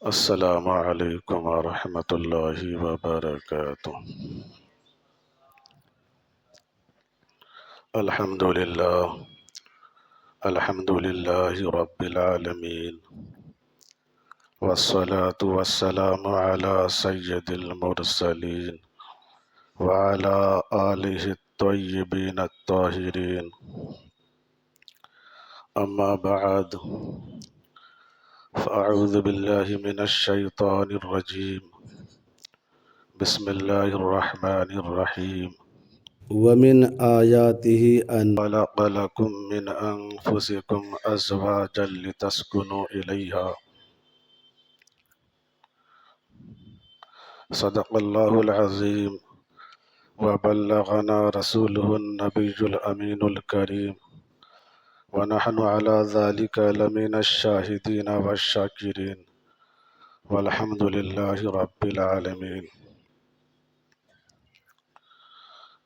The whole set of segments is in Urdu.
السلام علیکم ورحمۃ اللہ وبرکاتہ۔ الحمد للہ رب العالمین، والصلاة والسلام علی سید المرسلین وعلی آلہ الطیبین الطاہرین، اما بعد فاعوذ باللہ من الشیطان الرجیم، بسم اللہ الرحمن الرحیم۔ ومن آیاتہ ان خلق لکم من انفسکم ازواجا لتسکنوا الیہا، صدق اللہ العظیم وبلغنا رسولہ النبی الامین الکریم، ونحن علی ذلک لمن الشاہدین والشاکرین، والحمد للہ رب العالمین۔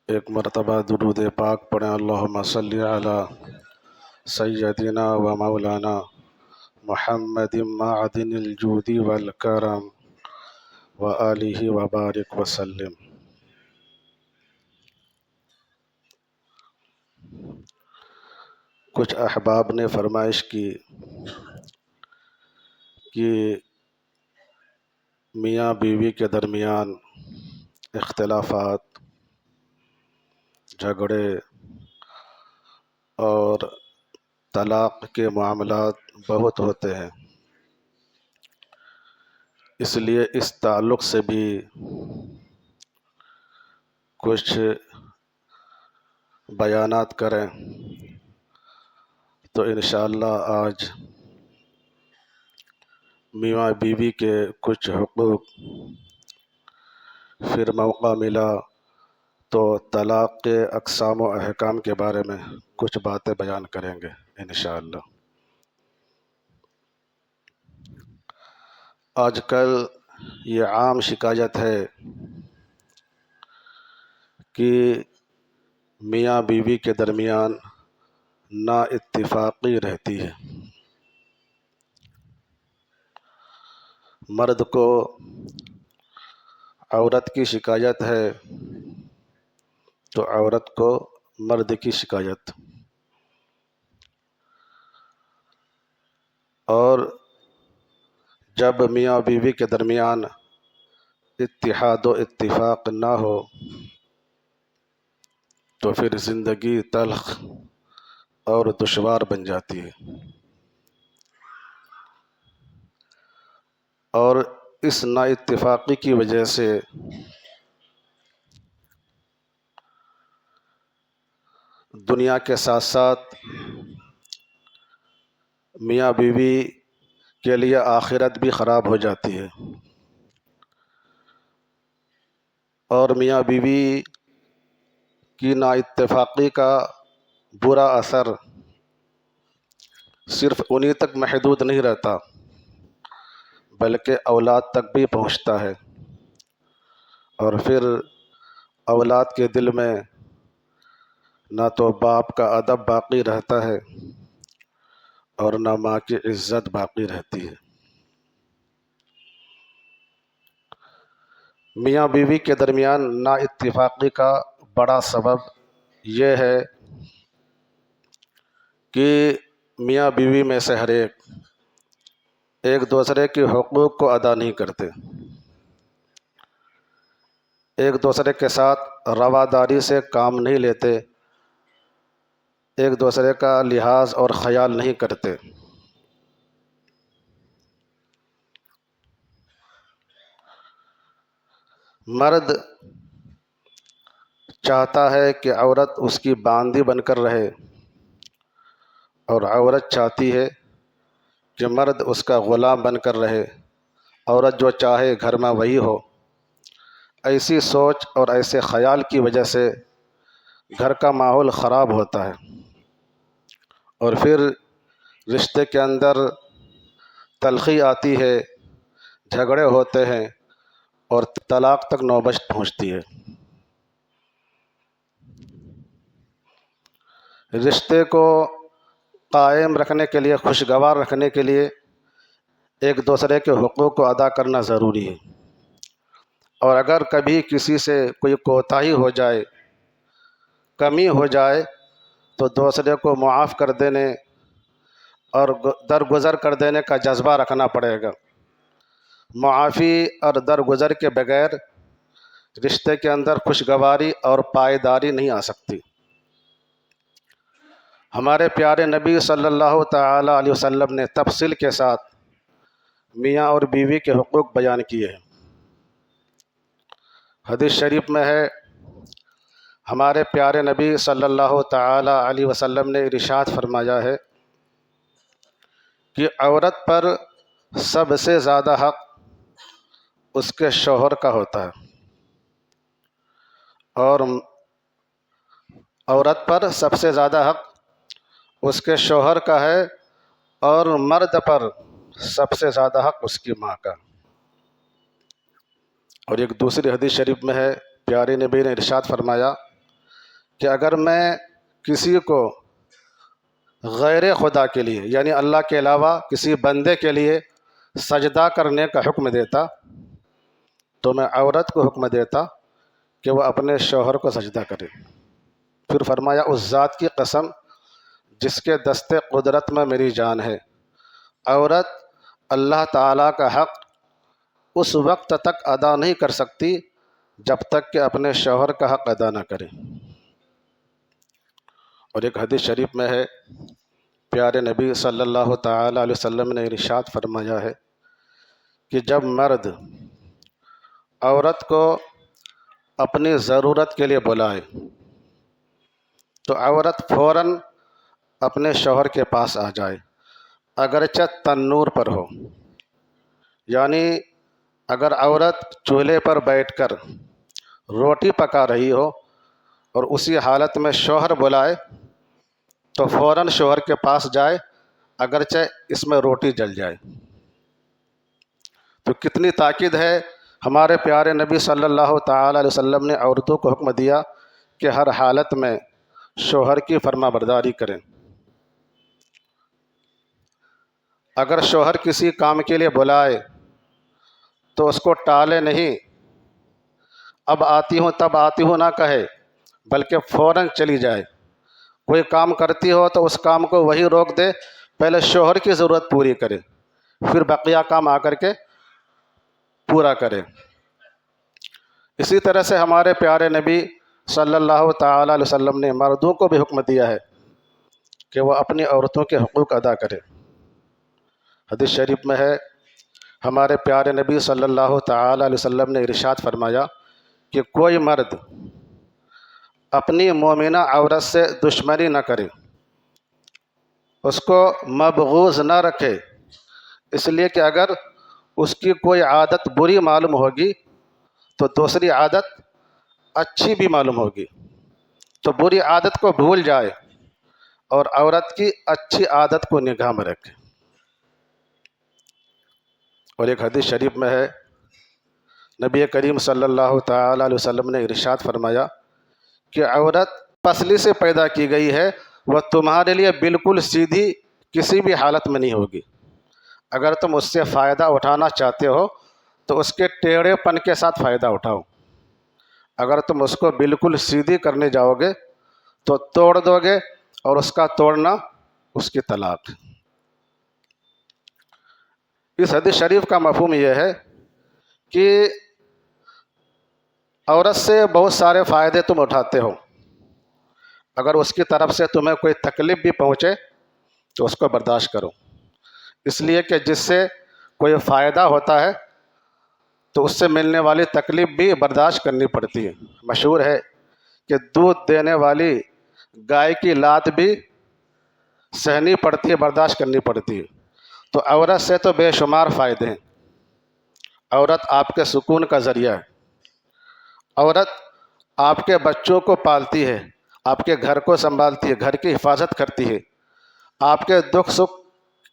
ایک مرتبہ درود پاک پڑھیں، اللہم صلی علی سیدنا و مولانا محمد معدن الجود والکرم وآلہ وبارک وسلم۔ کچھ احباب نے فرمائش کی کہ میاں بیوی کے درمیان اختلافات، جھگڑے اور طلاق کے معاملات بہت ہوتے ہیں، اس لیے اس تعلق سے بھی کچھ بیانات کریں تو انشاءاللہ آج میاں بیوی کے کچھ حقوق، پھر موقع ملا تو طلاق کے اقسام و احکام کے بارے میں کچھ باتیں بیان کریں گے انشاءاللہ۔ آج کل یہ عام شکایت ہے کہ میاں بیوی کے درمیان نا اتفاقی رہتی ہے۔ مرد کو عورت کی شکایت ہے تو عورت کو مرد کی شکایت، اور جب میاں بیوی کے درمیان اتحاد و اتفاق نہ ہو تو پھر زندگی تلخ اور دشوار بن جاتی ہے، اور اس نا اتفاقی کی وجہ سے دنیا کے ساتھ ساتھ میاں بیوی کے لیے آخرت بھی خراب ہو جاتی ہے، اور میاں بیوی کی نا اتفاقی کا برا اثر صرف انہی تک محدود نہیں رہتا بلکہ اولاد تک بھی پہنچتا ہے، اور پھر اولاد کے دل میں نہ تو باپ کا ادب باقی رہتا ہے اور نہ ماں کی عزت باقی رہتی ہے۔ میاں بیوی کے درمیان نا اتفاقی کا بڑا سبب یہ ہے کہ میاں بیوی میں سے ہر ایک دوسرے کے حقوق کو ادا نہیں کرتے، ایک دوسرے کے ساتھ رواداری سے کام نہیں لیتے، ایک دوسرے کا لحاظ اور خیال نہیں کرتے۔ مرد چاہتا ہے کہ عورت اس کی باندھی بن کر رہے، اور عورت چاہتی ہے کہ مرد اس کا غلام بن کر رہے، عورت جو چاہے گھر میں وہی ہو۔ ایسی سوچ اور ایسے خیال کی وجہ سے گھر کا ماحول خراب ہوتا ہے، اور پھر رشتے کے اندر تلخی آتی ہے، جھگڑے ہوتے ہیں اور طلاق تک نوبت پہنچتی ہے۔ رشتے کو قائم رکھنے کے لیے، خوشگوار رکھنے کے لیے ایک دوسرے کے حقوق کو ادا کرنا ضروری ہے، اور اگر کبھی کسی سے کوئی کوتاہی ہو جائے، کمی ہو جائے، تو دوسرے کو معاف کر دینے اور درگزر کر دینے کا جذبہ رکھنا پڑے گا۔ معافی اور درگزر کے بغیر رشتے کے اندر خوشگواری اور پائیداری نہیں آ سکتی۔ ہمارے پیارے نبی صلی اللہ تعالیٰ علیہ وسلم نے تفصیل کے ساتھ میاں اور بیوی کے حقوق بیان کیے ہیں۔ حدیث شریف میں ہے، ہمارے پیارے نبی صلی اللہ تعالیٰ علیہ وسلم نے ارشاد فرمایا ہے کہ عورت پر سب سے زیادہ حق اس کے شوہر کا ہوتا ہے، اور عورت پر سب سے زیادہ حق اس کے شوہر کا ہے، اور مرد پر سب سے زیادہ حق اس کی ماں کا۔ اور ایک دوسری حدیث شریف میں ہے، پیارے نبی نے ارشاد فرمایا کہ اگر میں کسی کو غیر خدا کے لیے، یعنی اللہ کے علاوہ کسی بندے کے لیے سجدہ کرنے کا حکم دیتا، تو میں عورت کو حکم دیتا کہ وہ اپنے شوہر کو سجدہ کرے۔ پھر فرمایا، اس ذات کی قسم جس کے دست قدرت میں میری جان ہے، عورت اللہ تعالیٰ کا حق اس وقت تک ادا نہیں کر سکتی جب تک کہ اپنے شوہر کا حق ادا نہ کرے۔ اور ایک حدیث شریف میں ہے، پیارے نبی صلی اللہ تعالیٰ علیہ وسلم نے ارشاد فرمایا ہے کہ جب مرد عورت کو اپنی ضرورت کے لیے بلائے تو عورت فوراً اپنے شوہر کے پاس آ جائے، اگرچہ تنور پر ہو۔ یعنی اگر عورت چولہے پر بیٹھ کر روٹی پکا رہی ہو اور اسی حالت میں شوہر بلائے تو فوراً شوہر کے پاس جائے، اگرچہ اس میں روٹی جل جائے۔ تو کتنی تاکید ہے، ہمارے پیارے نبی صلی اللہ تعالیٰ علیہ وسلم نے عورتوں کو حکم دیا کہ ہر حالت میں شوہر کی فرما برداری کریں۔ اگر شوہر کسی کام کے لیے بلائے تو اس کو ٹالے نہیں، اب آتی ہوں تب آتی ہوں نہ کہے، بلکہ فوراً چلی جائے۔ کوئی کام کرتی ہو تو اس کام کو وہی روک دے، پہلے شوہر کی ضرورت پوری کرے، پھر بقیہ کام آ کر کے پورا کرے۔ اسی طرح سے ہمارے پیارے نبی صلی اللہ تعالیٰ علیہ وسلم نے مردوں کو بھی حکم دیا ہے کہ وہ اپنی عورتوں کے حقوق ادا کرے۔ حدیث شریف میں ہے، ہمارے پیارے نبی صلی اللہ تعالیٰ علیہ وسلم نے ارشاد فرمایا کہ کوئی مرد اپنی مومنہ عورت سے دشمنی نہ کرے، اس کو مبغوض نہ رکھے، اس لیے کہ اگر اس کی کوئی عادت بری معلوم ہوگی تو دوسری عادت اچھی بھی معلوم ہوگی، تو بری عادت کو بھول جائے اور عورت کی اچھی عادت کو نگاہ میں رکھے۔ اور ایک حدیث شریف میں ہے، نبی کریم صلی اللہ تعالیٰ علیہ وسلم نے ارشاد فرمایا کہ عورت پسلی سے پیدا کی گئی ہے، وہ تمہارے لیے بالکل سیدھی کسی بھی حالت میں نہیں ہوگی۔ اگر تم اس سے فائدہ اٹھانا چاہتے ہو تو اس کے ٹیڑھے پن کے ساتھ فائدہ اٹھاؤ، اگر تم اس کو بالکل سیدھی کرنے جاؤ گے تو توڑ دو گے، اور اس کا توڑنا اس کی طلاق۔ اس حدیث شریف کا مفہوم یہ ہے کہ عورت سے بہت سارے فائدے تم اٹھاتے ہو، اگر اس کی طرف سے تمہیں کوئی تکلیف بھی پہنچے تو اس کو برداشت کرو، اس لیے کہ جس سے کوئی فائدہ ہوتا ہے تو اس سے ملنے والی تکلیف بھی برداشت کرنی پڑتی ہے۔ مشہور ہے کہ دودھ دینے والی گائے کی لات بھی سہنی پڑتی ہے، برداشت کرنی پڑتی ہے۔ تو عورت سے تو بے شمار فائدے ہیں۔ عورت آپ کے سکون کا ذریعہ ہے، عورت آپ کے بچوں کو پالتی ہے، آپ کے گھر کو سنبھالتی ہے، گھر کی حفاظت کرتی ہے، آپ کے دکھ سکھ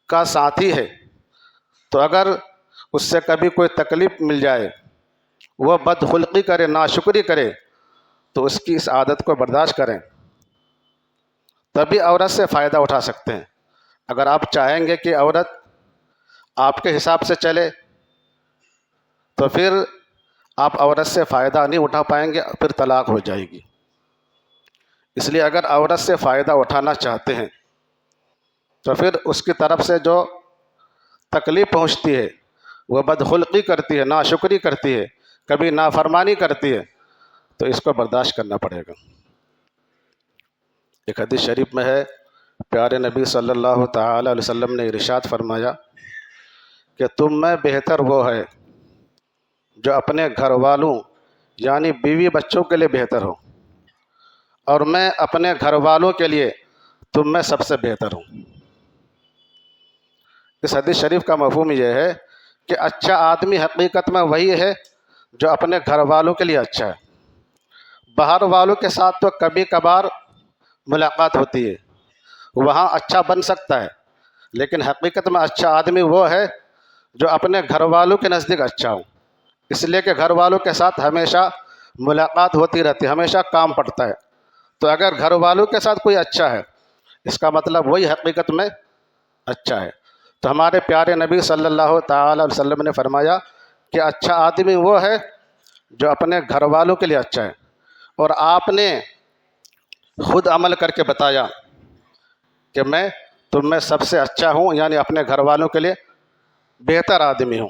کا ساتھی ہے۔ تو اگر اس سے کبھی کوئی تکلیف مل جائے، وہ بدخلقی کرے، ناشکری کرے، تو اس کی اس عادت کو برداشت کریں، تبھی عورت سے فائدہ اٹھا سکتے ہیں۔ اگر آپ چاہیں گے کہ عورت آپ کے حساب سے چلے تو پھر آپ عورت سے فائدہ نہیں اٹھا پائیں گے، پھر طلاق ہو جائے گی۔ اس لیے اگر عورت سے فائدہ اٹھانا چاہتے ہیں تو پھر اس کی طرف سے جو تکلیف پہنچتی ہے، وہ بدخلقی کرتی ہے، ناشکری کرتی ہے، کبھی نافرمانی کرتی ہے، تو اس کو برداشت کرنا پڑے گا۔ ایک حدیث شریف میں ہے، پیارے نبی صلی اللہ تعالی علیہ وسلم نے ارشاد فرمایا کہ تم میں بہتر وہ ہے جو اپنے گھر والوں یعنی بیوی بچوں کے لیے بہتر ہو، اور میں اپنے گھر والوں کے لیے تم میں سب سے بہتر ہوں۔ اس حدیث شریف کا مفہوم یہ ہے کہ اچھا آدمی حقیقت میں وہی ہے جو اپنے گھر والوں کے لیے اچھا ہے۔ باہر والوں کے ساتھ تو کبھی کبھار ملاقات ہوتی ہے، وہاں اچھا بن سکتا ہے، لیکن حقیقت میں اچھا آدمی وہ ہے جو اپنے گھر والوں کے نزدیک اچھا ہو، اس لیے کہ گھر والوں کے ساتھ ہمیشہ ملاقات ہوتی رہتی ہے، ہمیشہ کام پڑتا ہے۔ تو اگر گھر والوں کے ساتھ کوئی اچھا ہے، اس کا مطلب وہی حقیقت میں اچھا ہے۔ تو ہمارے پیارے نبی صلی اللہ تعالی علیہ وسلم نے فرمایا کہ اچھا آدمی وہ ہے جو اپنے گھر والوں کے لیے اچھا ہے، اور آپ نے خود عمل کر کے بتایا کہ میں تم میں سب سے اچھا ہوں، یعنی اپنے گھر والوں کے لیے بہتر آدمی ہوں۔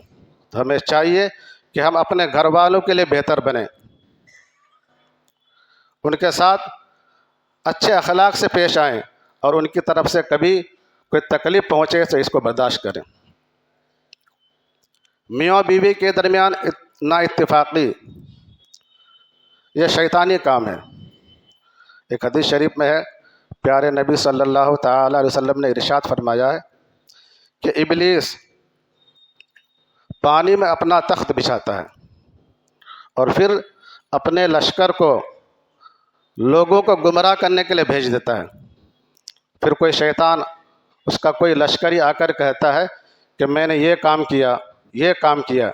تو ہمیں چاہیے کہ ہم اپنے گھر والوں کے لیے بہتر بنیں، ان کے ساتھ اچھے اخلاق سے پیش آئیں، اور ان کی طرف سے کبھی کوئی تکلیف پہنچے تو اس کو برداشت کریں۔ میاں بیوی کے درمیان نا اتفاقی یہ شیطانی کام ہے۔ ایک حدیث شریف میں ہے، پیارے نبی صلی اللہ تعالی علیہ وسلم نے ارشاد فرمایا ہے کہ ابلیس پانی میں اپنا تخت بچھاتا ہے اور پھر اپنے لشکر کو لوگوں کو گمراہ کرنے کے لیے بھیج دیتا ہے۔ پھر کوئی شیطان، اس کا کوئی لشکری آ کر کہتا ہے کہ میں نے یہ کام کیا، یہ کام کیا،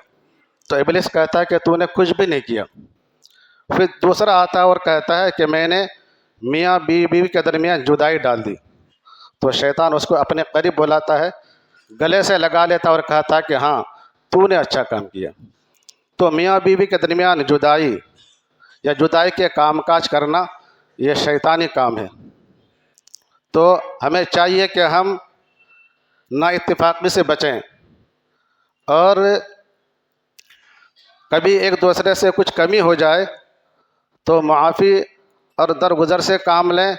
تو ابلیس کہتا ہے کہ تو نے کچھ بھی نہیں کیا۔ پھر دوسرا آتا ہے اور کہتا ہے کہ میں نے میاں بیوی کے درمیان جدائی ڈال دی، تو شیطان اس کو اپنے قریب بلاتا ہے، گلے سے لگا لیتا اور کہتا ہے کہ ہاں تو نے اچھا کام کیا۔ تو میاں بیوی کے درمیان جدائی یا جدائی کے کام کاج کرنا یہ شیطانی کام ہے۔ تو ہمیں چاہیے کہ ہم نا اتفاقی سے بچیں، اور کبھی ایک دوسرے سے کچھ کمی ہو جائے تو معافی اور درگزر سے کام لیں،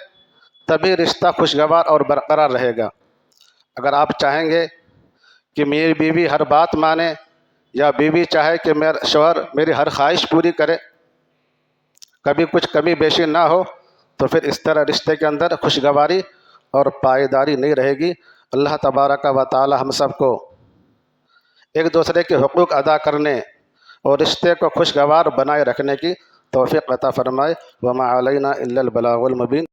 تبھی رشتہ خوشگوار اور برقرار رہے گا۔ اگر آپ چاہیں گے کہ میری بیوی ہر بات مانے، یا بیوی چاہے کہ میرا شوہر میری ہر خواہش پوری کرے، کبھی کچھ کمی بیشی نہ ہو، تو پھر اس طرح رشتے کے اندر خوشگواری اور پائیداری نہیں رہے گی۔ اللہ تبارک و تعالی ہم سب کو ایک دوسرے کے حقوق ادا کرنے اور رشتے کو خوشگوار بنائے رکھنے کی توفیق عطا فرمائے۔ وما علینا الا البلاغ المبین۔